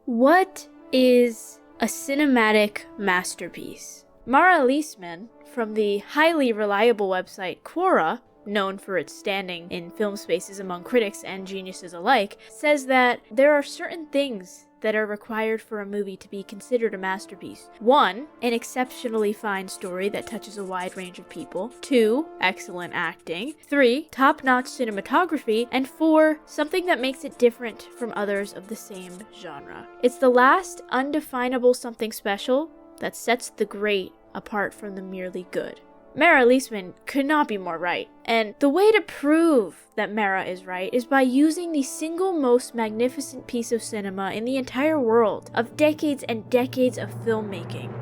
What is a cinematic masterpiece? Mara Leisman, from the highly reliable website Quora, known for its standing in film spaces among critics and geniuses alike, says that there are certain things that are required for a movie to be considered a masterpiece. 1, an exceptionally fine story that touches a wide range of people. 2, excellent acting. 3, top-notch cinematography. And 4, something that makes it different from others of the same genre. It's the last undefinable something special that sets the great apart from the merely good. Mara Leisman could not be more right, and the way to prove that Mara is right is by using the single most magnificent piece of cinema in the entire world, of decades and decades of filmmaking.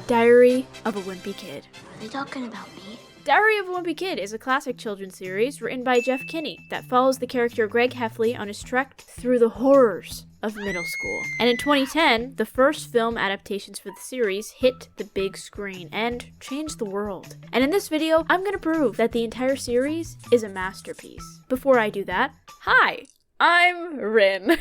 Diary of a Wimpy Kid. Are they talking about me? Diary of a Wimpy Kid is a classic children's series written by Jeff Kinney that follows the character Greg Heffley on his trek through the horrors of middle school. And in 2010, the first film adaptations for the series hit the big screen and changed the world. And in this video, I'm gonna prove that the entire series is a masterpiece. Before I do that, hi, I'm Rin.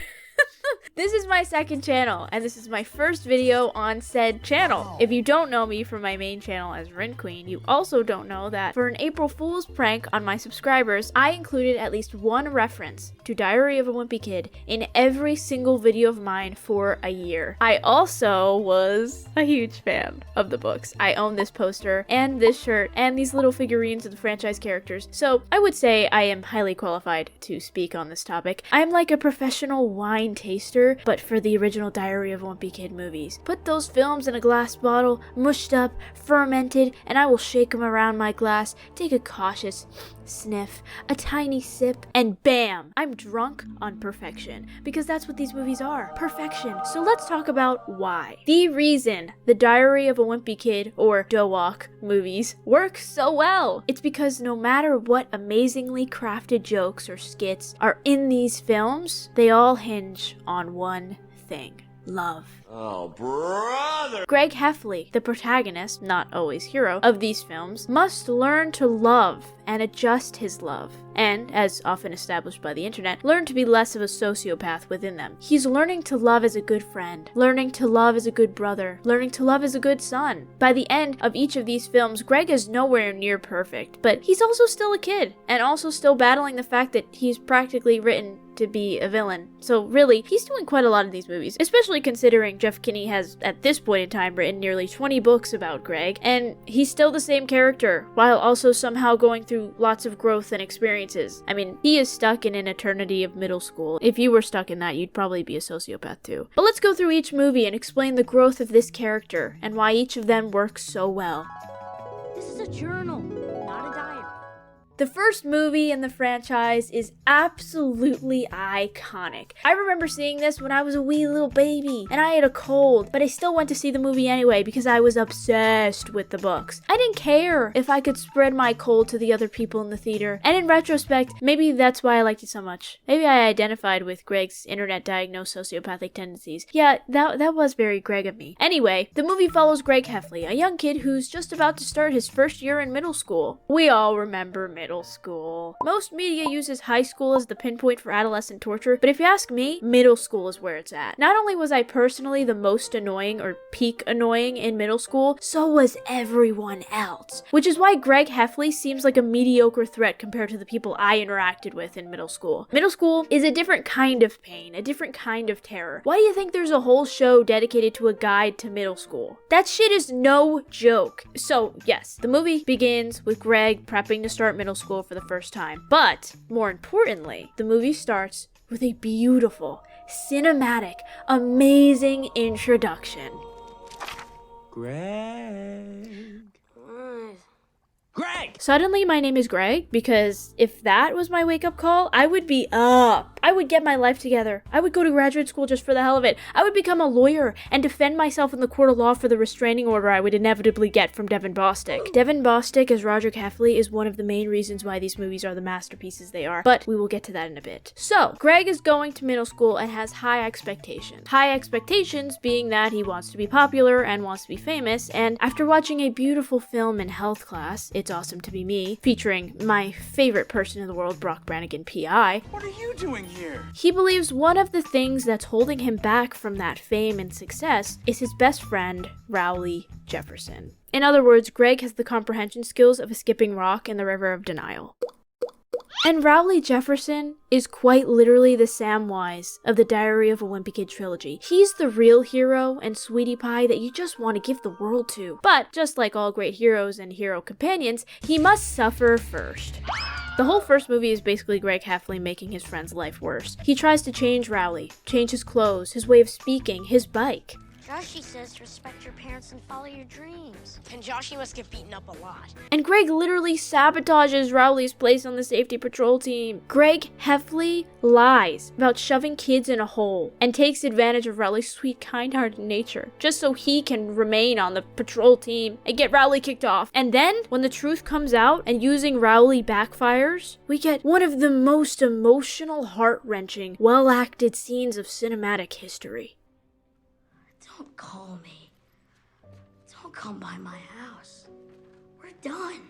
This is my second channel, and this is my first video on said channel. If you don't know me from my main channel as Rin Queen, you also don't know that for an April Fool's prank on my subscribers, I included at least one reference to Diary of a Wimpy Kid in every single video of mine for a year. I also was a huge fan of the books. I own this poster and this shirt and these little figurines of the franchise characters, so I would say I am highly qualified to speak on this topic. I am like a professional wine taster, but for the original Diary of a Wimpy Kid movies. Put those films in a glass bottle, mushed up, fermented, and I will shake them around my glass, take a cautious sniff, a tiny sip, and bam! I'm drunk on perfection. Because that's what these movies are. Perfection. So let's talk about why. The reason the Diary of a Wimpy Kid, or Dowok, movies work so well. It's because no matter what amazingly crafted jokes or skits are in these films, they all hinge on one thing. Love. Oh, brother! Greg Heffley, the protagonist, not always hero, of these films, must learn to love and adjust his love. And, as often established by the internet, learn to be less of a sociopath within them. He's learning to love as a good friend, learning to love as a good brother, learning to love as a good son. By the end of each of these films, Greg is nowhere near perfect, but he's also still a kid, and also still battling the fact that he's practically written to be a villain. So really, he's doing quite a lot in these movies, especially considering Jeff Kinney has, at this point in time, written nearly 20 books about Greg, and he's still the same character, while also somehow going through lots of growth and experiences. I mean, he is stuck in an eternity of middle school. If you were stuck in that, you'd probably be a sociopath too. But let's go through each movie and explain the growth of this character, and why each of them works so well. This is a journal, not a diary. The first movie in the franchise is absolutely iconic. I remember seeing this when I was a wee little baby, and I had a cold, but I still went to see the movie anyway because I was obsessed with the books. I didn't care if I could spread my cold to the other people in the theater, and in retrospect, maybe that's why I liked it so much. Maybe I identified with Greg's internet-diagnosed sociopathic tendencies. Yeah, that was very Greg of me. Anyway, the movie follows Greg Heffley, a young kid who's just about to start his first year in middle school. We all remember middle school. Most media uses high school as the pinpoint for adolescent torture, but if you ask me, middle school is where it's at. Not only was I personally the most annoying or peak annoying in middle school, so was everyone else. Which is why Greg Heffley seems like a mediocre threat compared to the people I interacted with in middle school. Middle school is a different kind of pain, a different kind of terror. Why do you think there's a whole show dedicated to a guide to middle school? That shit is no joke. So yes, the movie begins with Greg prepping to start middle school for the first time. But, more importantly, the movie starts with a beautiful, cinematic, amazing introduction. Greg. Greg! Suddenly my name is Greg, because if that was my wake-up call, I would be up. I would get my life together. I would go to graduate school just for the hell of it. I would become a lawyer and defend myself in the court of law for the restraining order I would inevitably get from Devin Bostick. Devin Bostick as Rodrick Heffley is one of the main reasons why these movies are the masterpieces they are, but we will get to that in a bit. So, Greg is going to middle school and has high expectations. High expectations being that he wants to be popular and wants to be famous, and after watching a beautiful film in health class, It's Awesome to Be Me, featuring my favorite person in the world, Brock Brannigan, PI. What are you doing here? He believes one of the things that's holding him back from that fame and success is his best friend, Rowley Jefferson. In other words, Greg has the comprehension skills of a skipping rock in the river of denial. And Rowley Jefferson is quite literally the Samwise of the Diary of a Wimpy Kid trilogy. He's the real hero and sweetie pie that you just want to give the world to. But just like all great heroes and hero companions, he must suffer first. The whole first movie is basically Greg Heffley making his friend's life worse. He tries to change Rowley, change his clothes, his way of speaking, his bike. Joshy says to respect your parents and follow your dreams. And Joshy must get beaten up a lot. And Greg literally sabotages Rowley's place on the safety patrol team. Greg Heffley lies about shoving kids in a hole and takes advantage of Rowley's sweet, kind-hearted nature just so he can remain on the patrol team and get Rowley kicked off. And then, when the truth comes out and using Rowley backfires, we get one of the most emotional, heart-wrenching, well-acted scenes of cinematic history. Don't call me. Don't come by my house. We're done.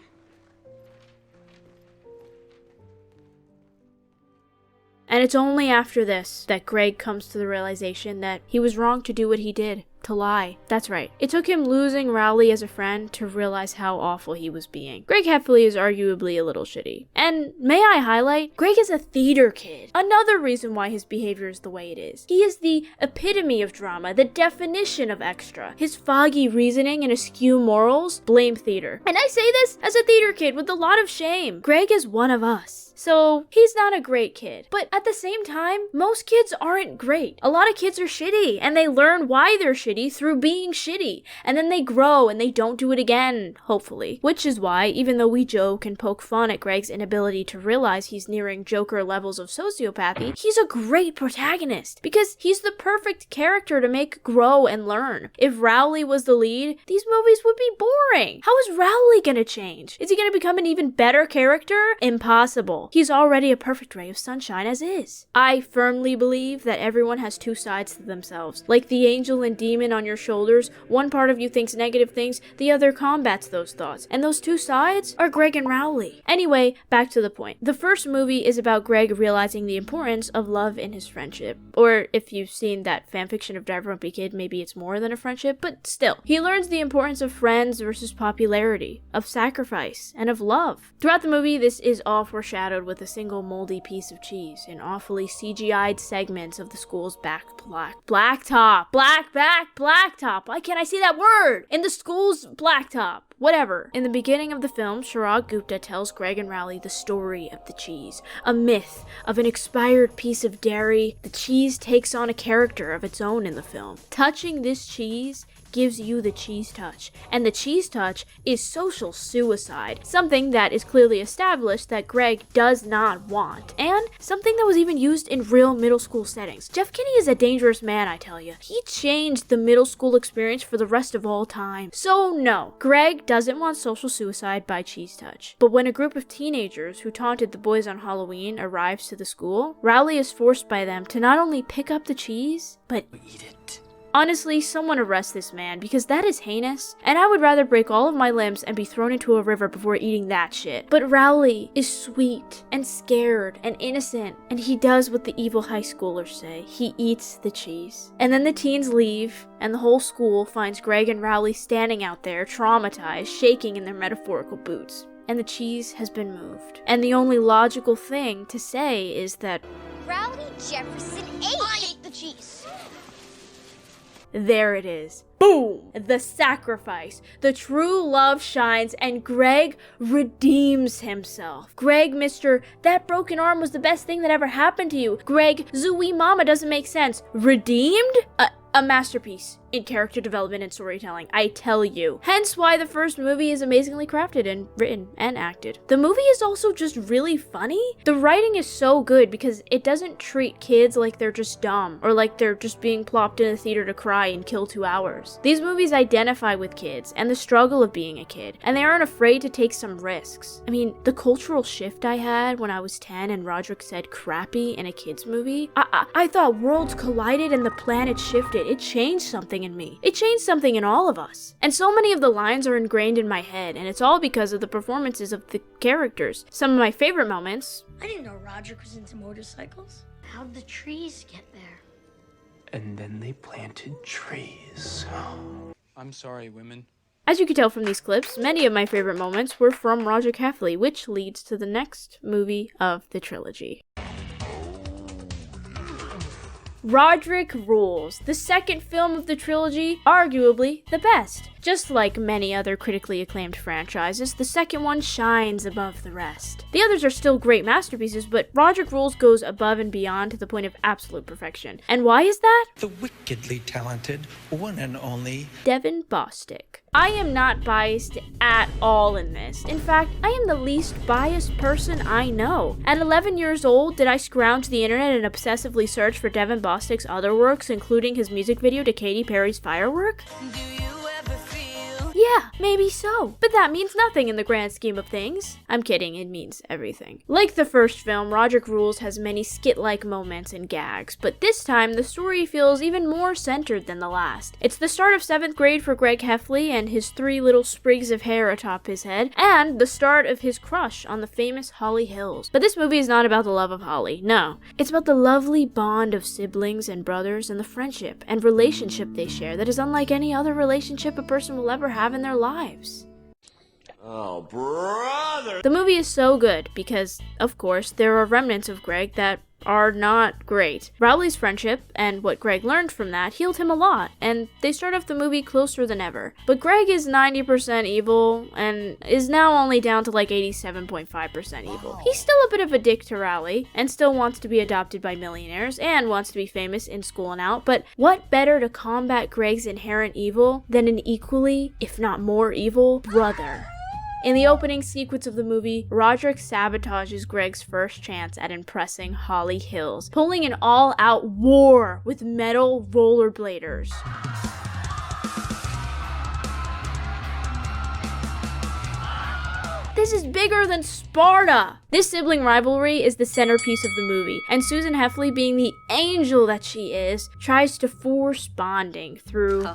And it's only after this that Greg comes to the realization that he was wrong to do what he did. To lie. That's right. It took him losing Rowley as a friend to realize how awful he was being. Greg Heffley is arguably a little shitty. And may I highlight, Greg is a theater kid. Another reason why his behavior is the way it is. He is the epitome of drama, the definition of extra. His foggy reasoning and askew morals blame theater. And I say this as a theater kid with a lot of shame. Greg is one of us. So, he's not a great kid. But at the same time, most kids aren't great. A lot of kids are shitty, and they learn why they're shitty through being shitty. And then they grow, and they don't do it again, hopefully. Which is why, even though we joke and poke fun at Greg's inability to realize he's nearing Joker levels of sociopathy, he's a great protagonist. Because he's the perfect character to make grow and learn. If Rowley was the lead, these movies would be boring. How is Rowley gonna change? Is he gonna become an even better character? Impossible. He's already a perfect ray of sunshine as is. I firmly believe that everyone has two sides to themselves. Like the angel and demon on your shoulders, one part of you thinks negative things, the other combats those thoughts. And those two sides are Greg and Rowley. Anyway, back to the point. The first movie is about Greg realizing the importance of love in his friendship. Or if you've seen that fanfiction of Diary of a Wimpy Kid, maybe it's more than a friendship, but still. He learns the importance of friends versus popularity, of sacrifice, and of love. Throughout the movie, this is all foreshadowed with a single moldy piece of cheese in awfully CGI'd segments of the school's blacktop. Why can't I say that word? In the school's blacktop. Whatever. In the beginning of the film, Chirag Gupta tells Greg and Rowley the story of the cheese. A myth of an expired piece of dairy. The cheese takes on a character of its own in the film. Touching this cheese gives you the cheese touch, and the cheese touch is social suicide, something that is clearly established that Greg does not want, and something that was even used in real middle school settings. Jeff Kinney is a dangerous man, I tell you. He changed the middle school experience for the rest of all time. So no, Greg doesn't want social suicide by cheese touch. But when a group of teenagers who taunted the boys on Halloween arrives to the school, Rowley is forced by them to not only pick up the cheese, but Eat it. honestly, someone arrest this man, because that is heinous, and I would rather break all of my limbs and be thrown into a river before eating that shit. But Rowley is sweet, and scared, and innocent, and he does what the evil high schoolers say. He eats the cheese. And then the teens leave, and the whole school finds Greg and Rowley standing out there, traumatized, shaking in their metaphorical boots. And the cheese has been moved. And the only logical thing to say is that Rowley Jefferson ate the cheese. there it is. Boom! The sacrifice. The true love shines, and Greg redeems himself. Greg, Mr. That broken arm was the best thing that ever happened to you. Greg, Zooey Mama doesn't make sense. Redeemed? A masterpiece in character development and storytelling, I tell you. Hence why the first movie is amazingly crafted and written and acted. The movie is also just really funny. The writing is so good because it doesn't treat kids like they're just dumb or like they're just being plopped in a theater to cry and kill 2 hours. These movies identify with kids and the struggle of being a kid, and they aren't afraid to take some risks. I mean, the cultural shift I had when I was 10 and Rodrick said crappy in a kid's movie, I thought worlds collided and the planet shifted. It changed something in me. It changed something in all of us. And so many of the lines are ingrained in my head, and it's all because of the performances of the characters. Some of my favorite moments. I didn't know Rodrick was into motorcycles. How'd the trees get there? And then they planted trees. I'm sorry, women. As you can tell from these clips, many of my favorite moments were from Rodrick Heffley, which leads to the next movie of the trilogy. Rodrick Rules, the second film of the trilogy, arguably the best. Just like many other critically acclaimed franchises, the second one shines above the rest. The others are still great masterpieces, but Rodrick Rules goes above and beyond to the point of absolute perfection. And why is that? The wickedly talented, one and only Devin Bostick. I am not biased at all in this. In fact, I am the least biased person I know. At 11 years old, did I scrounge the internet and obsessively search for Devin Bostick's other works, including his music video to Katy Perry's Firework? Yeah, maybe so. But that means nothing in the grand scheme of things. I'm kidding, it means everything. Like the first film, Rodrick Rules has many skit-like moments and gags, but this time the story feels even more centered than the last. It's the start of 7th grade for Greg Heffley and his 3 little sprigs of hair atop his head, and the start of his crush on the famous Holly Hills. But this movie is not about the love of Holly, no. It's about the lovely bond of siblings and brothers and the friendship and relationship they share that is unlike any other relationship a person will ever have in their lives. Oh, brother! The movie is so good because, of course, there are remnants of Greg that are not great. Rowley's friendship and what Greg learned from that healed him a lot, and they start off the movie closer than ever. But Greg is 90% evil and is now only down to like 87.5% evil. He's still a bit of a dick to Rowley and still wants to be adopted by millionaires and wants to be famous in school and out, but what better to combat Greg's inherent evil than an equally, if not more evil, brother? In the opening sequence of the movie, Rodrick sabotages Greg's first chance at impressing Holly Hills, pulling an all-out war with metal rollerbladers. This is bigger than Sparta! This sibling rivalry is the centerpiece of the movie, and Susan Heffley, being the angel that she is, tries to force bonding through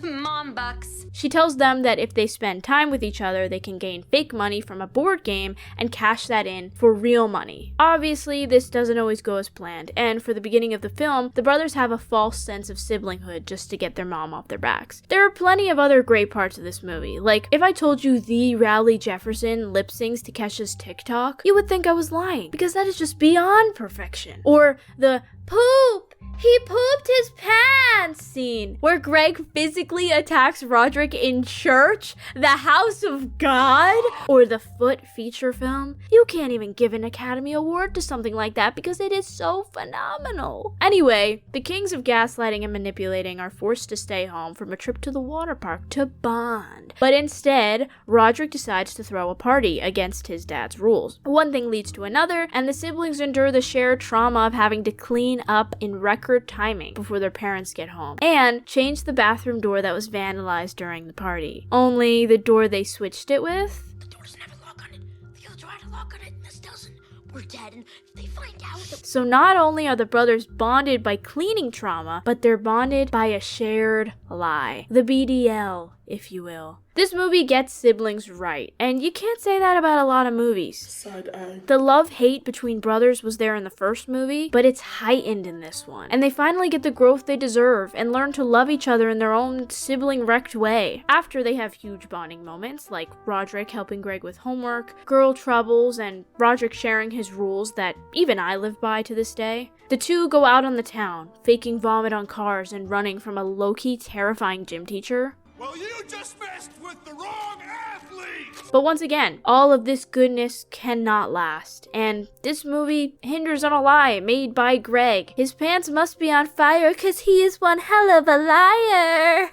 Mom bucks. She tells them that if they spend time with each other, they can gain fake money from a board game and cash that in for real money. Obviously, this doesn't always go as planned, and for the beginning of the film, the brothers have a false sense of siblinghood just to get their mom off their backs. There are plenty of other great parts of this movie, like if I told you the Rowley Jefferson lip syncs to Kesha's TikTok, you would think I was lying, because that is just beyond perfection. Or the poop! He pooped his pants scene, where Greg physically attacks Rodrick in church, the house of God, or the Foot feature film. You can't even give an Academy Award to something like that because it is so phenomenal. Anyway, the kings of gaslighting and manipulating are forced to stay home from a trip to the water park to bond. But instead, Rodrick decides to throw a party against his dad's rules. One thing leads to another, and the siblings endure the shared trauma of having to clean up in record timing before their parents get home, and change the bathroom door that was vandalized during the party. Only the door they switched it with, The door doesn't have a lock on it. The other door had a lock on it, and this doesn't. We're dead, and if they find out that so not only are the brothers bonded by cleaning trauma, but they're bonded by a shared lie. The BDL, if you will. This movie gets siblings right, and you can't say that about a lot of movies. Side eye. The love-hate between brothers was there in the first movie, but it's heightened in this one. And they finally get the growth they deserve and learn to love each other in their own sibling-wrecked way. After they have huge bonding moments, like Rodrick helping Greg with homework, girl troubles, and Rodrick sharing his rules that even I live by to this day. The two go out on the town, faking vomit on cars and running from a low-key terrifying gym teacher. Well, you just messed with the wrong athlete! But once again, all of this goodness cannot last, and this movie hinders on a lie made by Greg. His pants must be on fire because he is one hell of a liar.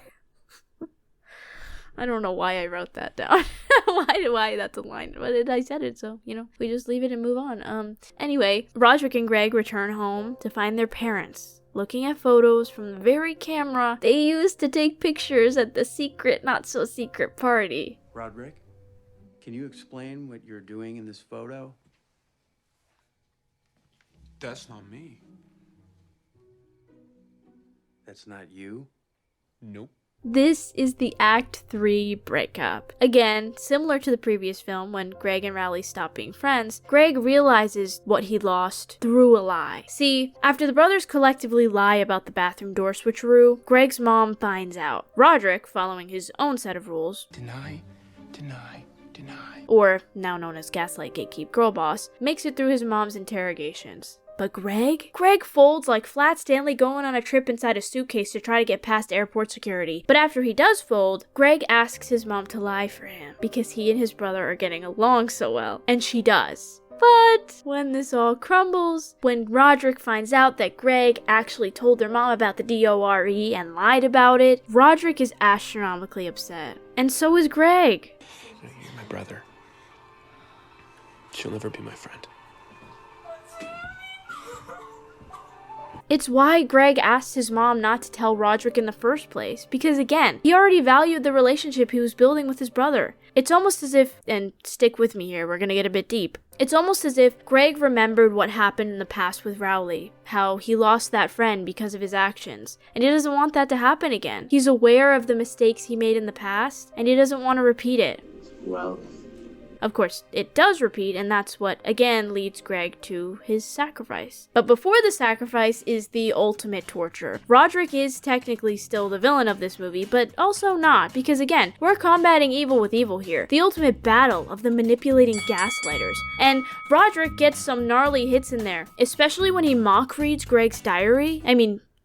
I don't know why I wrote that down. why that's a line, but I said it, so, we just leave it and move on. Anyway, Rodrick and Greg return home to find their parents looking at photos from the very camera they used to take pictures at the secret, not-so-secret party. Rodrick, can you explain what you're doing in this photo? That's not me. That's not you? Nope. This is the Act 3 breakup. Again, similar to the previous film when Greg and Rowley stop being friends, Greg realizes what he lost through a lie. See, after the brothers collectively lie about the bathroom door switcheroo, Greg's mom finds out. Rodrick, following his own set of rules, Deny, deny, deny. or now known as Gaslight Gatekeep Girl Boss, makes it through his mom's interrogations. But Greg folds like Flat Stanley going on a trip inside a suitcase to try to get past airport security. But after he does fold, Greg asks his mom to lie for him because he and his brother are getting along so well. And she does. But when this all crumbles, when Rodrick finds out that Greg actually told their mom about the DORE and lied about it, Rodrick is astronomically upset. And so is Greg. You're my brother. She'll never be my friend. It's why Greg asked his mom not to tell Rodrick in the first place, because again, he already valued the relationship he was building with his brother. It's almost as if, and stick with me here, we're gonna get a bit deep. It's almost as if Greg remembered what happened in the past with Rowley, how he lost that friend because of his actions, and he doesn't want that to happen again. He's aware of the mistakes he made in the past, and he doesn't want to repeat it. Well, Of course, it does repeat, and that's what, again, leads Greg to his sacrifice. But before the sacrifice is the ultimate torture. Rodrick is technically still the villain of this movie, but also not, because again, we're combating evil with evil here. The ultimate battle of the manipulating gaslighters. And Rodrick gets some gnarly hits in there, especially when he mock reads Greg's diary.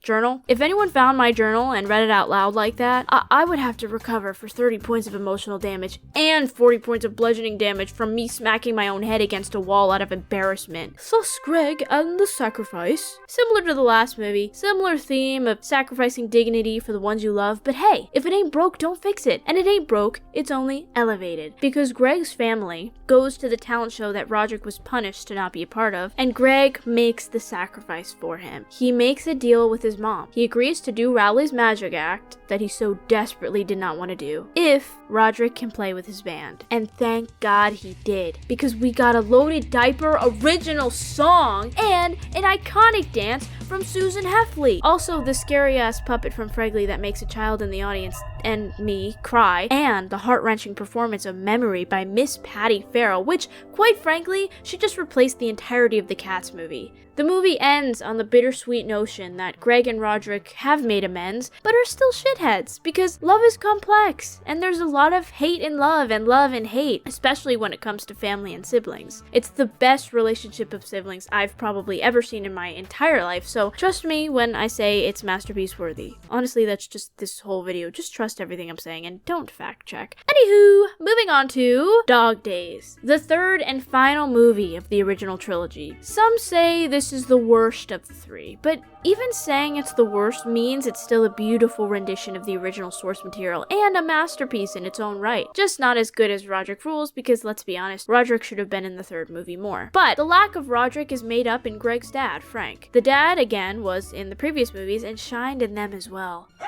Journal. If anyone found my journal and read it out loud like that, I would have to recover for 30 points of emotional damage and 40 points of bludgeoning damage from me smacking my own head against a wall out of embarrassment. Thus Greg and the sacrifice. Similar to the last movie, similar theme of sacrificing dignity for the ones you love, but hey, if it ain't broke, don't fix it. And it ain't broke, it's only elevated. Because Greg's family goes to the talent show that Rodrick was punished to not be a part of, and Greg makes the sacrifice for him. He makes a deal with his mom. He agrees to do Rowley's magic act that he so desperately did not want to do if Rodrick can play with his band. And thank God he did, because we got a Loaded Diaper original song and an iconic dance from Susan Heffley. Also the scary ass puppet from Fregley that makes a child in the audience and me cry, and the heart-wrenching performance of Memory by Miss Patty Farrell, which, quite frankly, should just replace the entirety of the Cats movie. The movie ends on the bittersweet notion that Greg and Rodrick have made amends, but are still shitheads, because love is complex, and there's a lot of hate and love and hate, especially when it comes to family and siblings. It's the best relationship of siblings I've probably ever seen in my entire life, so trust me when I say it's masterpiece worthy. Honestly, that's just this whole video. Just trust everything I'm saying and don't fact check. Anywho, moving on to Dog Days, the third and final movie of the original trilogy. Some say this is the worst of the three, but even saying it's the worst means it's still a beautiful rendition of the original source material and a masterpiece in its own right. Just not as good as Rodrick Rules, because let's be honest, Rodrick should have been in the third movie more. But the lack of Rodrick is made up in Greg's dad, Frank. The dad, again, was in the previous movies and shined in them as well. Hey!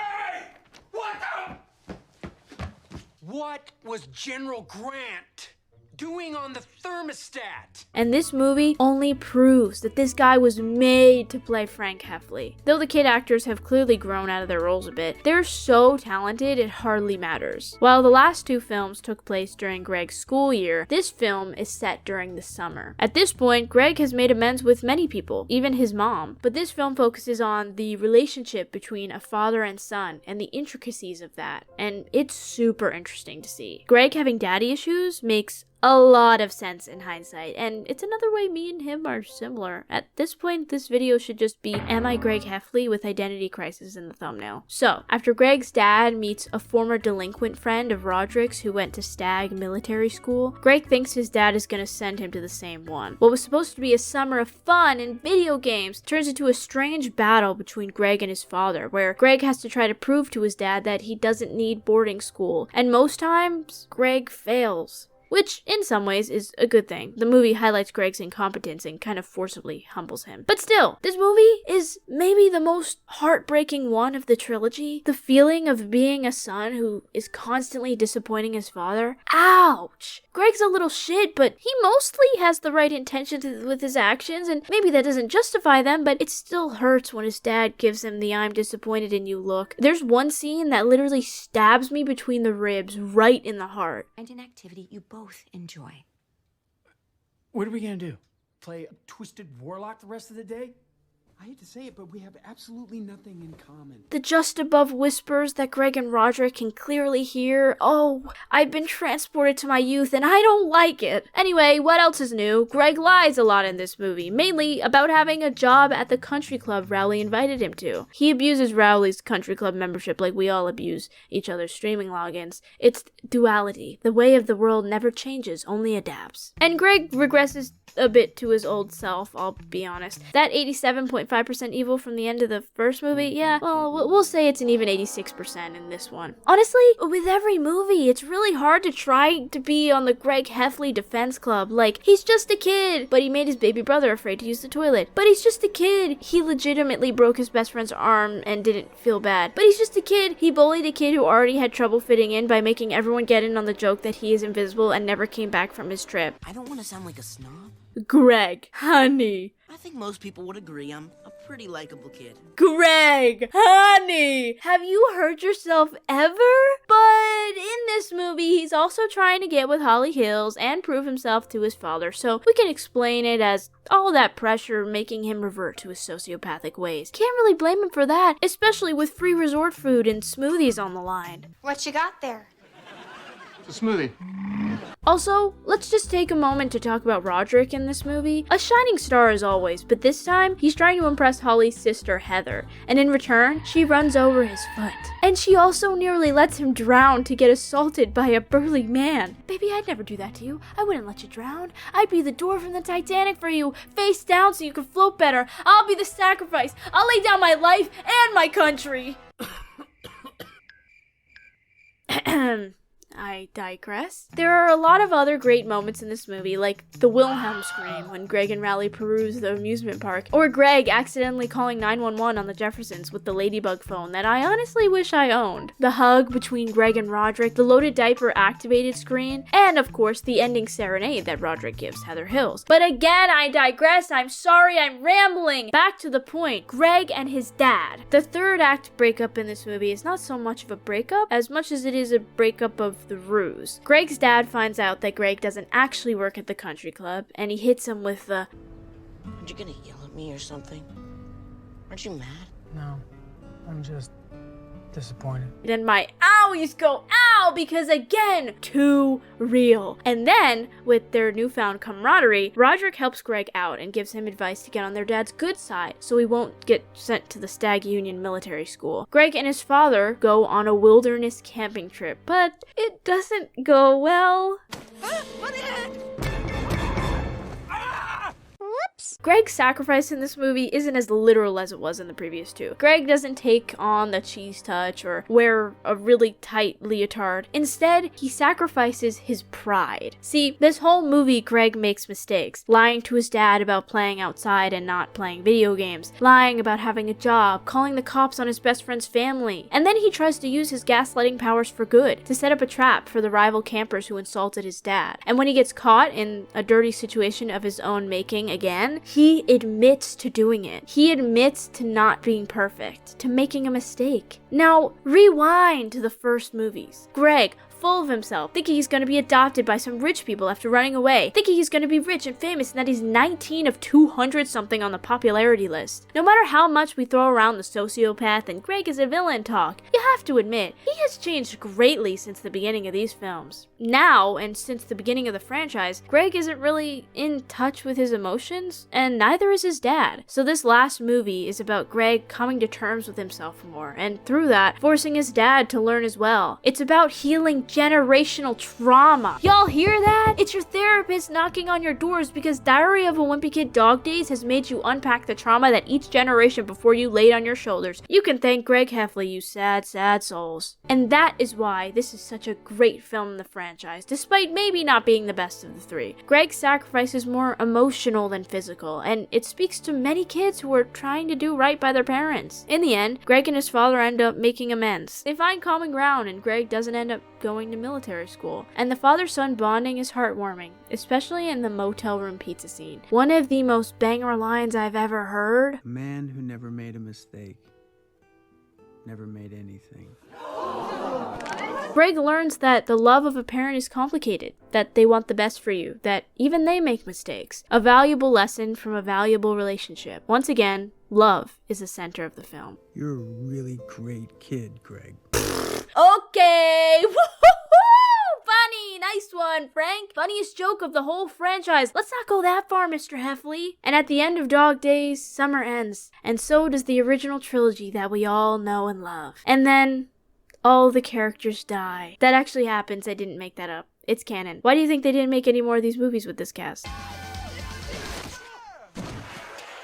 What the? What was General Grant doing on the thermostat? And this movie only proves that this guy was made to play Frank Heffley. Though the kid actors have clearly grown out of their roles a bit, they're so talented it hardly matters. While the last two films took place during Greg's school year, this film is set during the summer. At this point, Greg has made amends with many people, even his mom, but this film focuses on the relationship between a father and son and the intricacies of that, and it's super interesting to see. Greg having daddy issues makes a lot of sense in hindsight, and it's another way me and him are similar. At this point, this video should just be, am I Greg Heffley with identity crisis in the thumbnail. So, after Greg's dad meets a former delinquent friend of Rodrick's who went to Stag military school, Greg thinks his dad is gonna send him to the same one. What was supposed to be a summer of fun and video games turns into a strange battle between Greg and his father, where Greg has to try to prove to his dad that he doesn't need boarding school, and most times, Greg fails. which in some ways is a good thing. The movie highlights Greg's incompetence and kind of forcibly humbles him. But still, this movie is maybe the most heartbreaking one of the trilogy. The feeling of being a son who is constantly disappointing his father. Ouch! Greg's a little shit, but he mostly has the right intentions with his actions, and maybe that doesn't justify them, but it still hurts when his dad gives him the "I'm disappointed in you" look. There's one scene that literally stabs me between the ribs, right in the heart. And an activity you both enjoy. What are we gonna do? Play a twisted warlock the rest of the day? I hate to say it, but we have absolutely nothing in common. The just above whispers that Greg and Rodrick can clearly hear. Oh, I've been transported to my youth and I don't like it. Anyway, what else is new? Greg lies a lot in this movie, mainly about having a job at the country club Rowley invited him to. He abuses Rowley's country club membership like we all abuse each other's streaming logins. It's duality. The way of the world never changes, only adapts. And Greg regresses a bit to his old self, I'll be honest. That 87.5% evil from the end of the first movie, yeah, well, we'll say it's an even 86% in this one. Honestly, with every movie, it's really hard to try to be on the Greg Heffley defense club. Like, he's just a kid, but he made his baby brother afraid to use the toilet. But he's just a kid. He legitimately broke his best friend's arm and didn't feel bad. But he's just a kid. He bullied a kid who already had trouble fitting in by making everyone get in on the joke that he is invisible and never came back from his trip. I don't want to sound like a snob. Greg, honey. I think most people would agree I'm a pretty likable kid. Greg, honey, have you hurt yourself ever? But in this movie, he's also trying to get with Holly Hills and prove himself to his father, so we can explain it as all that pressure making him revert to his sociopathic ways. Can't really blame him for that, especially with free resort food and smoothies on the line. What you got there? It's a smoothie. Also, let's just take a moment to talk about Rodrick in this movie. A shining star as always, but this time, he's trying to impress Holly's sister Heather, and in return, she runs over his foot. And she also nearly lets him drown to get assaulted by a burly man. Baby, I'd never do that to you. I wouldn't let you drown. I'd be the door from the Titanic for you, face down so you could float better. I'll be the sacrifice. I'll lay down my life and my country. I digress. There are a lot of other great moments in this movie, like the Wilhelm scream when Greg and Rowley peruse the amusement park, or Greg accidentally calling 911 on the Jeffersons with the ladybug phone that I honestly wish I owned, the hug between Greg and Rodrick, the loaded diaper activated screen, and of course the ending serenade that Rodrick gives Heather Hills. But again, I digress. I'm sorry, I'm rambling. Back to the point. Greg and his dad. The third act breakup in this movie is not so much of a breakup as much as it is a breakup of the ruse. Greg's dad finds out that Greg doesn't actually work at the country club, and he hits him with the, Aren't you gonna yell at me or something? Aren't you mad? No, I'm just disappointed. and my owies go ow because again, too real. And then, with their newfound camaraderie, Rodrick helps Greg out and gives him advice to get on their dad's good side so he won't get sent to the Stag Union military school. Greg and his father go on a wilderness camping trip, but it doesn't go well. Greg's sacrifice in this movie isn't as literal as it was in the previous two. Greg doesn't take on the cheese touch or wear a really tight leotard. Instead, he sacrifices his pride. See, this whole movie, Greg makes mistakes. Lying to his dad about playing outside and not playing video games. Lying about having a job. Calling the cops on his best friend's family. And then he tries to use his gaslighting powers for good. To set up a trap for the rival campers who insulted his dad. And when he gets caught in a dirty situation of his own making again, he admits to doing it. He admits to not being perfect, to making a mistake. Now, rewind to the first movies. Greg, full of himself, thinking he's going to be adopted by some rich people after running away, thinking he's going to be rich and famous and that he's 19 of 200 something on the popularity list. No matter how much we throw around the sociopath and Greg is a villain talk, you have to admit, he has changed greatly since the beginning of these films. Now, and since the beginning of the franchise, Greg isn't really in touch with his emotions, and neither is his dad. So this last movie is about Greg coming to terms with himself more, and through that, forcing his dad to learn as well. It's about healing generational trauma. Y'all hear that? It's your therapist knocking on your doors because Diary of a Wimpy Kid Dog Days has made you unpack the trauma that each generation before you laid on your shoulders. You can thank Greg Heffley, you sad, sad souls. And that is why this is such a great film in the franchise, despite maybe not being the best of the three. Greg's sacrifice is more emotional than physical, and it speaks to many kids who are trying to do right by their parents. In the end, Greg and his father end up making amends. They find common ground, and Greg doesn't end up going to military school. And the father-son bonding is heartwarming, especially in the motel room pizza scene. One of the most banger lines I've ever heard. A man who never made a mistake, never made anything. Greg learns that the love of a parent is complicated, that they want the best for you, that even they make mistakes. A valuable lesson from a valuable relationship. Once again, love is the center of the film. You're a really great kid, Greg. Okay! Woo-hoo-hoo! Funny! Nice one, Frank! Funniest joke of the whole franchise. Let's not go that far, Mr. Heffley. And at the end of Dog Days, summer ends. And so does the original trilogy that we all know and love. And then all the characters die. That actually happens. I didn't make that up. It's canon. Why do you think they didn't make any more of these movies with this cast?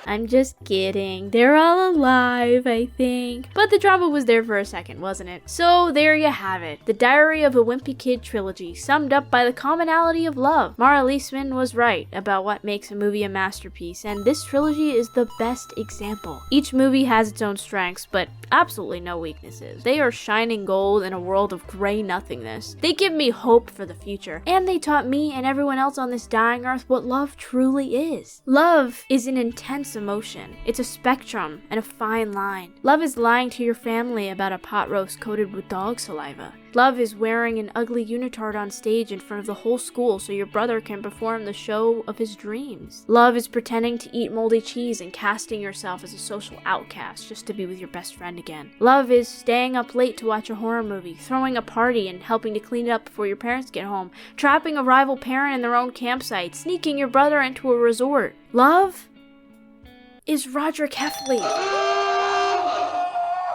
I'm just kidding. They're all alive, I think. But the drama was there for a second, wasn't it? So there you have it. The Diary of a Wimpy Kid trilogy, summed up by the commonality of love. Mara Leisman was right about what makes a movie a masterpiece, and this trilogy is the best example. Each movie has its own strengths, but absolutely no weaknesses. They are shining gold in a world of gray nothingness. They give me hope for the future, and they taught me and everyone else on this dying earth what love truly is. Love is an intense emotion. It's a spectrum and a fine line. Love is lying to your family about a pot roast coated with dog saliva. Love is wearing an ugly unitard on stage in front of the whole school so your brother can perform the show of his dreams. Love is pretending to eat moldy cheese and casting yourself as a social outcast just to be with your best friend again. Love is staying up late to watch a horror movie, throwing a party and helping to clean it up before your parents get home, trapping a rival parent in their own campsite, sneaking your brother into a resort. Love is Rodrick Heffley.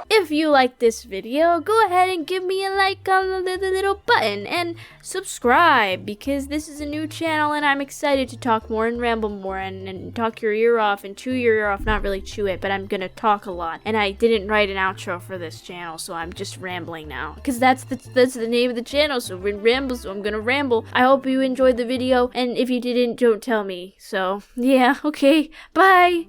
If you like this video, go ahead and give me a like on the little button and subscribe, because this is a new channel and I'm excited to talk more and ramble more and talk your ear off and chew your ear off. Not really chew it, but I'm gonna talk a lot. And I didn't write an outro for this channel, so I'm just rambling now, because that's the name of the channel. So we're Rambles, so I'm gonna ramble. I hope you enjoyed the video, and if you didn't, don't tell me. So yeah, okay, bye.